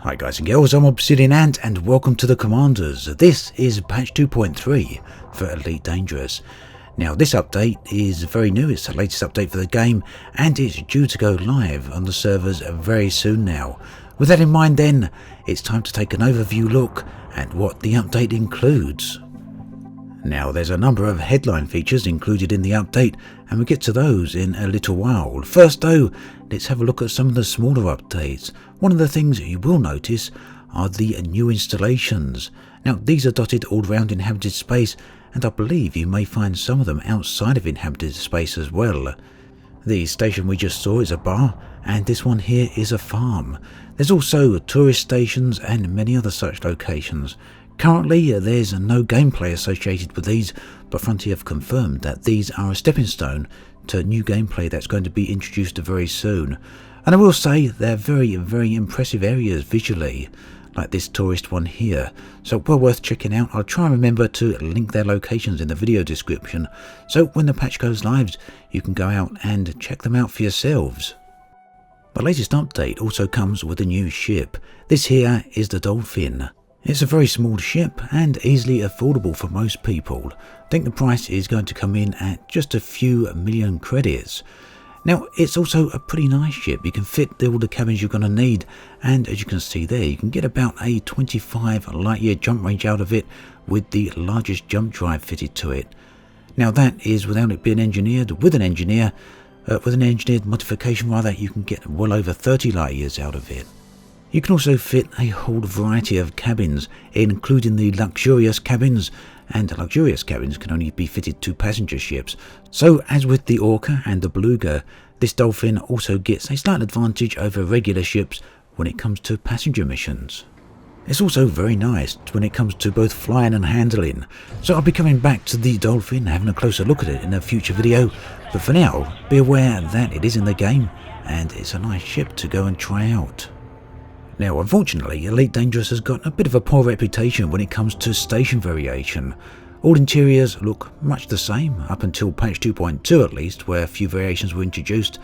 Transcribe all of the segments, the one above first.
Hi guys and girls, I'm Obsidian Ant and welcome to the Commanders. This is patch 2.3 for Elite Dangerous. Now this update is very new, it's the latest update for the game and it's due to go live on the servers very soon now. With that in mind then, it's time to take an overview look at what the update includes. Now there's a number of headline features included in the update and we'll get to those in a little while. First though, let's have a look at some of the smaller updates. One of the things you will notice are the new installations. Now these are dotted all around inhabited space and I believe you may find some of them outside of inhabited space as well. The station we just saw is a bar and this one here is a farm. There's also tourist stations and many other such locations. Currently there's no gameplay associated with these, but Frontier have confirmed that these are a stepping stone to new gameplay that's going to be introduced very soon. And I will say they're very impressive areas visually, like this tourist one here, so well worth checking out. I'll try and remember to link their locations in the video description, so when the patch goes live you can go out and check them out for yourselves. The latest update also comes with a new ship. This here is the Dolphin. It's a very small ship and easily affordable for most people. I think the price is going to come in at just a few million credits. Now it's also a pretty nice ship. You can fit all the cabins you're going to need, and as you can see there, you can get about a 25 light year jump range out of it with the largest jump drive fitted to it. Now that is without it being engineered. With an engineered modification rather, you can get well over 30 light years out of it. You can also fit a whole variety of cabins, including the luxurious cabins, and luxurious cabins can only be fitted to passenger ships. So as with the Orca and the Beluga, this Dolphin also gets a slight advantage over regular ships when it comes to passenger missions. It's also very nice when it comes to both flying and handling, so I'll be coming back to the Dolphin, having a closer look at it in a future video, but for now, be aware that it is in the game and it's a nice ship to go and try out. Now unfortunately, Elite Dangerous has got a bit of a poor reputation when it comes to station variation. All interiors look much the same, up until patch 2.2 at least, where a few variations were introduced.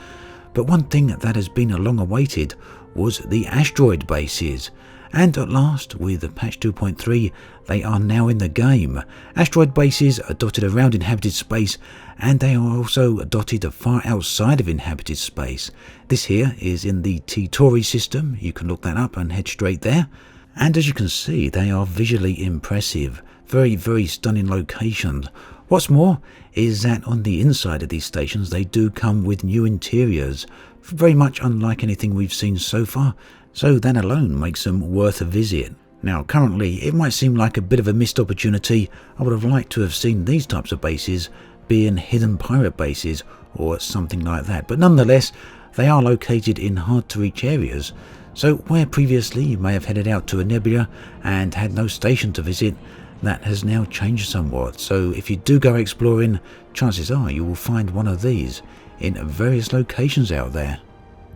But one thing that has been long awaited was the asteroid bases. And at last, with patch 2.3, they are now in the game. Asteroid bases are dotted around inhabited space, and they are also dotted far outside of inhabited space. This here is in the T-Tauri system. You can look that up and head straight there. And as you can see, they are visually impressive. Very stunning locations. What's more is that on the inside of these stations, they do come with new interiors, very much unlike anything we've seen so far. So that alone makes them worth a visit. Now currently it might seem like a bit of a missed opportunity. I would have liked to have seen these types of bases being hidden pirate bases or something like that, but nonetheless they are located in hard to reach areas. So where previously you may have headed out to a nebula and had no station to visit, that has now changed somewhat. So if you do go exploring, chances are you will find one of these in various locations out there.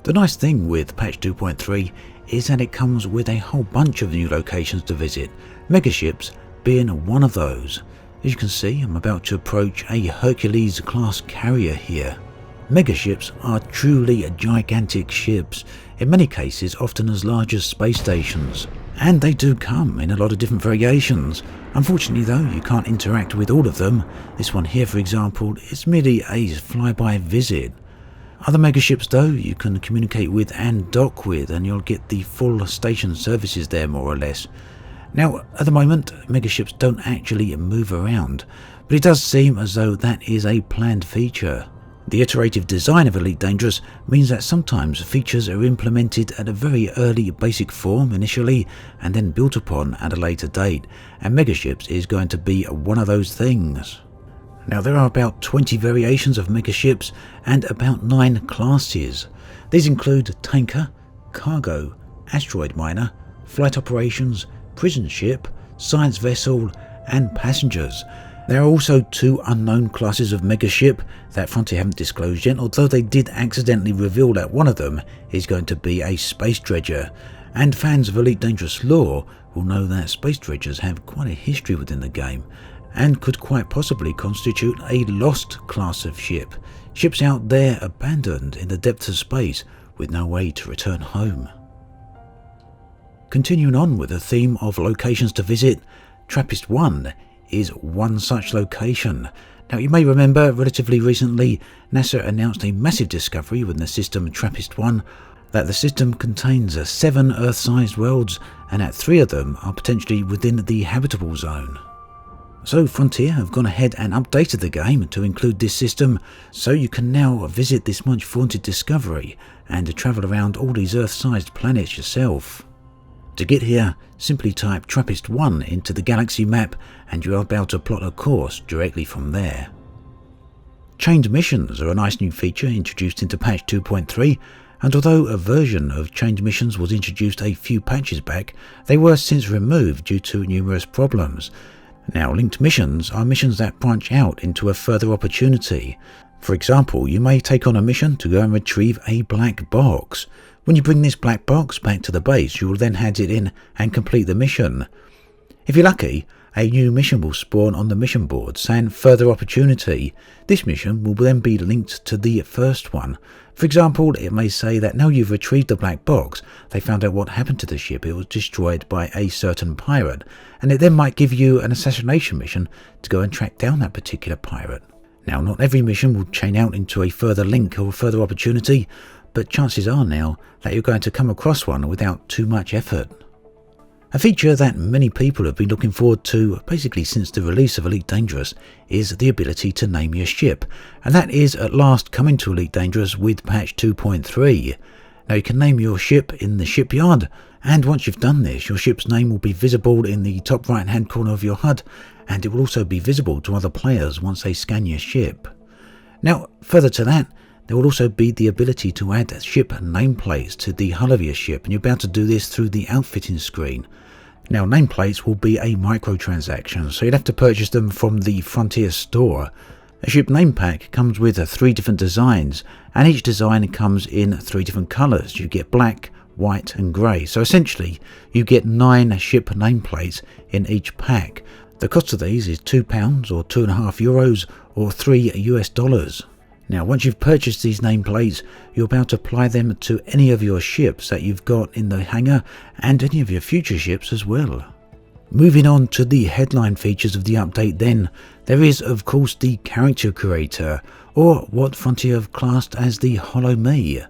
The nice thing with patch 2.3 is that it comes with a whole bunch of new locations to visit, megaships being one of those. As you can see, I'm about to approach a Hercules class carrier here. Megaships are truly gigantic ships, in many cases often as large as space stations, and they do come in a lot of different variations. Unfortunately though, you can't interact with all of them. This one here for example is merely a flyby visit. Other megaships though you can communicate with and dock with, and you'll get the full station services there more or less. Now at the moment megaships don't actually move around, but it does seem as though that is a planned feature. The iterative design of Elite Dangerous means that sometimes features are implemented at a very early basic form initially and then built upon at a later date, and megaships is going to be one of those things. Now there are about 20 variations of megaships and about 9 classes. These include tanker, cargo, asteroid miner, flight operations, prison ship, science vessel and passengers. There are also 2 unknown classes of megaship that Frontier haven't disclosed yet, although they did accidentally reveal that one of them is going to be a space dredger. And fans of Elite Dangerous lore will know that space dredgers have quite a history within the game, and could quite possibly constitute a lost class of ship. Ships out there abandoned in the depths of space with no way to return home. Continuing on with the theme of locations to visit, TRAPPIST-1 is one such location. Now you may remember relatively recently NASA announced a massive discovery with the system TRAPPIST-1 that the system contains 7 Earth-sized worlds and that 3 of them are potentially within the habitable zone. So Frontier have gone ahead and updated the game to include this system, so you can now visit this much vaunted discovery and travel around all these Earth-sized planets yourself. To get here, simply type TRAPPIST-1 into the galaxy map and you're about to plot a course directly from there. Chained missions are a nice new feature introduced into patch 2.3, and although a version of chained missions was introduced a few patches back, they were since removed due to numerous problems. Now linked missions are missions that branch out into a further opportunity. For example, you may take on a mission to go and retrieve a black box. When you bring this black box back to the base, you will then hand it in and complete the mission. If you're lucky, a new mission will spawn on the mission board saying further opportunity. This mission will then be linked to the first one. For example, it may say that now you've retrieved the black box, they found out what happened to the ship. It was destroyed by a certain pirate, and it then might give you an assassination mission to go and track down that particular pirate. Now, not every mission will chain out into a further link or further opportunity, but chances are now that you're going to come across one without too much effort. A feature that many people have been looking forward to basically since the release of Elite Dangerous is the ability to name your ship, and that is at last coming to Elite Dangerous with patch 2.3. Now you can name your ship in the shipyard, and once you've done this, your ship's name will be visible in the top right hand corner of your HUD, and it will also be visible to other players once they scan your ship. Now further to that, there will also be the ability to add ship nameplates to the hull of your ship, and you're about to do this through the outfitting screen. Now nameplates will be a microtransaction, so you'd have to purchase them from the Frontier store. A ship name pack comes with 3 different designs, and each design comes in 3 different colours. You get black, white and grey, so essentially you get 9 ship nameplates in each pack. The cost of these is £2 or €2.50 or $3. Now once you've purchased these nameplates, you're about to apply them to any of your ships that you've got in the hangar and any of your future ships as well. Moving on to the headline features of the update then, there is of course the character creator, or what Frontier have classed as the Hollow Me.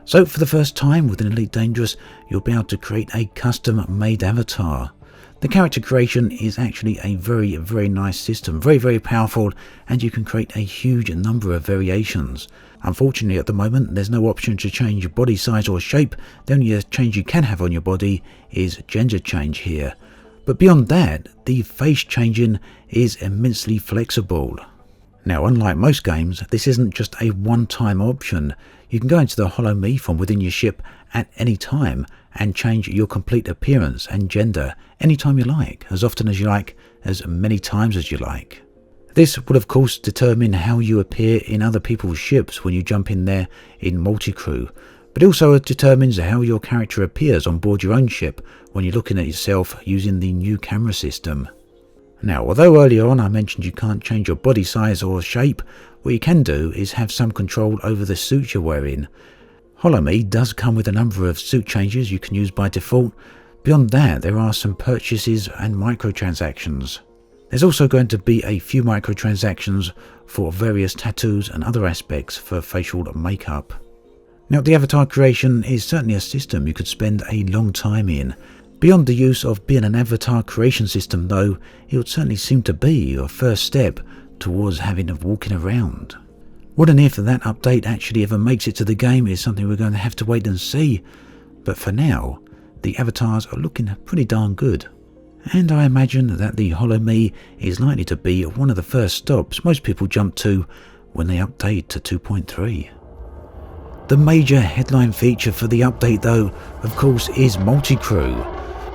So for the first time within Elite Dangerous, you'll be able to create a custom made avatar. The character creation is actually a very nice system, very powerful, and you can create a huge number of variations. Unfortunately at the moment there's no option to change your body size or shape. The only change you can have on your body is gender change here. But beyond that, the face changing is immensely flexible. Now unlike most games, this isn't just a one-time option. You can go into the Hollow Me from within your ship at any time and change your complete appearance and gender anytime you like, as often as you like, as many times as you like. This will of course determine how you appear in other people's ships when you jump in there in multi-crew, but also it determines how your character appears on board your own ship when you're looking at yourself using the new camera system. Now although earlier on I mentioned you can't change your body size or shape, what you can do is have some control over the suit you're wearing. Hollow Me does come with a number of suit changes you can use by default. Beyond that, there are some purchases and microtransactions. There's also going to be a few microtransactions for various tattoos and other aspects for facial makeup. Now the avatar creation is certainly a system you could spend a long time in. Beyond the use of being an avatar creation system though, it would certainly seem to be your first step towards having of walking around. What and if that update actually ever makes it to the game is something we're going to have to wait and see, but for now, the avatars are looking pretty darn good. And I imagine that the Hollow Me is likely to be one of the first stops most people jump to when they update to 2.3. The major headline feature for the update though, of course, is multi-crew.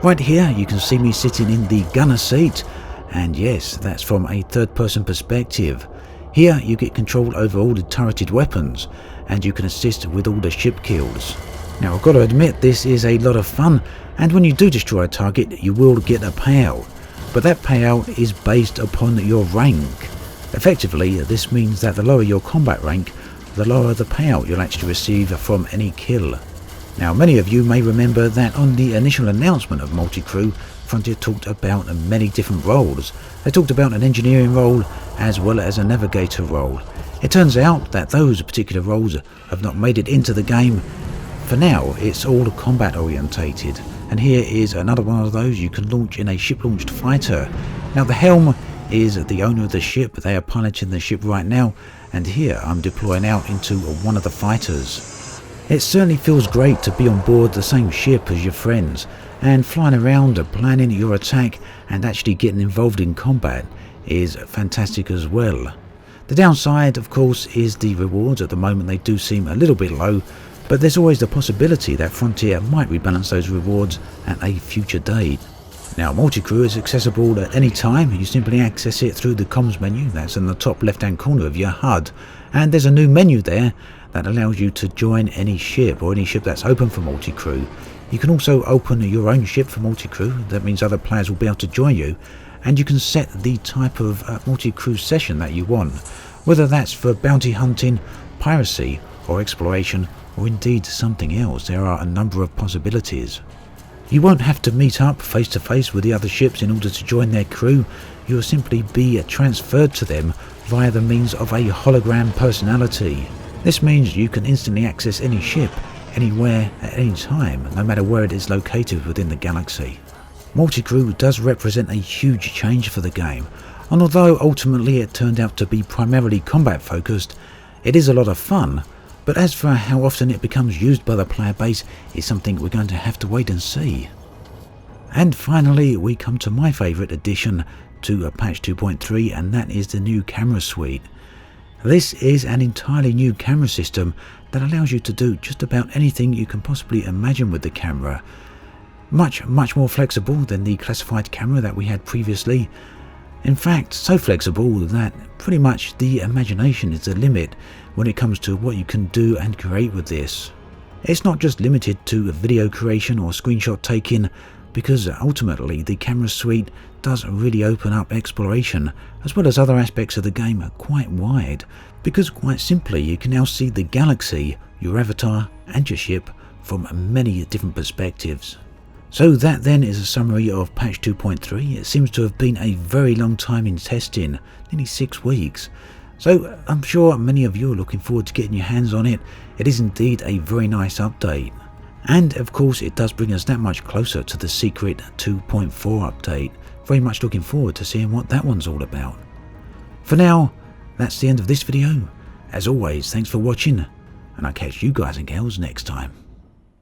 Right here you can see me sitting in the gunner seat, and yes, that's from a third-person perspective. Here you get control over all the turreted weapons, and you can assist with all the ship kills. Now I've got to admit this is a lot of fun, and when you do destroy a target you will get a payout, but that payout is based upon your rank. Effectively this means that the lower your combat rank, the lower the payout you'll actually receive from any kill. Now, many of you may remember that on the initial announcement of MULTICREW, Frontier talked about many different roles. They talked about an engineering role as well as a navigator role. It turns out that those particular roles have not made it into the game. For now, it's all combat orientated, and here is another one of those you can launch in a ship-launched fighter. Now, the helm is the owner of the ship. They are piloting the ship right now, and here I'm deploying out into one of the fighters. It certainly feels great to be on board the same ship as your friends, and flying around, planning your attack and actually getting involved in combat is fantastic as well. The downside, of course, is the rewards. At the moment they do seem a little bit low, but there's always the possibility that Frontier might rebalance those rewards at a future date. Now, MULTICREW is accessible at any time. You simply access it through the comms menu that's in the top left hand corner of your HUD, and there's a new menu there that allows you to join any ship or any ship that's open for MULTICREW. You can also open your own ship for MULTICREW. That means other players will be able to join you, and you can set the type of MULTICREW session that you want, whether that's for bounty hunting, piracy or exploration, or indeed something else. There are a number of possibilities. You won't have to meet up face to face with the other ships in order to join their crew. You'll simply be transferred to them via the means of a hologram personality. This means you can instantly access any ship, anywhere, at any time, no matter where it is located within the galaxy. MULTICREW does represent a huge change for the game, and although ultimately it turned out to be primarily combat focused, it is a lot of fun. But as for how often it becomes used by the player base is something we're going to have to wait and see. And finally, we come to my favourite addition to patch 2.3, and that is the new camera suite. This is an entirely new camera system that allows you to do just about anything you can possibly imagine with the camera. Much more flexible than the classified camera that we had previously. In fact, so flexible that pretty much the imagination is the limit when it comes to what you can do and create with this. It's not just limited to video creation or screenshot taking, because ultimately the camera suite does really open up exploration as well as other aspects of the game quite wide, because quite simply you can now see the galaxy, your avatar and your ship from many different perspectives. So that then is a summary of patch 2.3. It seems to have been a very long time in testing, nearly 6 weeks. So I'm sure many of you are looking forward to getting your hands on it. It is indeed a very nice update. And of course it does bring us that much closer to the secret 2.4 update. Very much looking forward to seeing what that one's all about. For now, that's the end of this video. As always, thanks for watching, and I'll catch you guys and girls next time.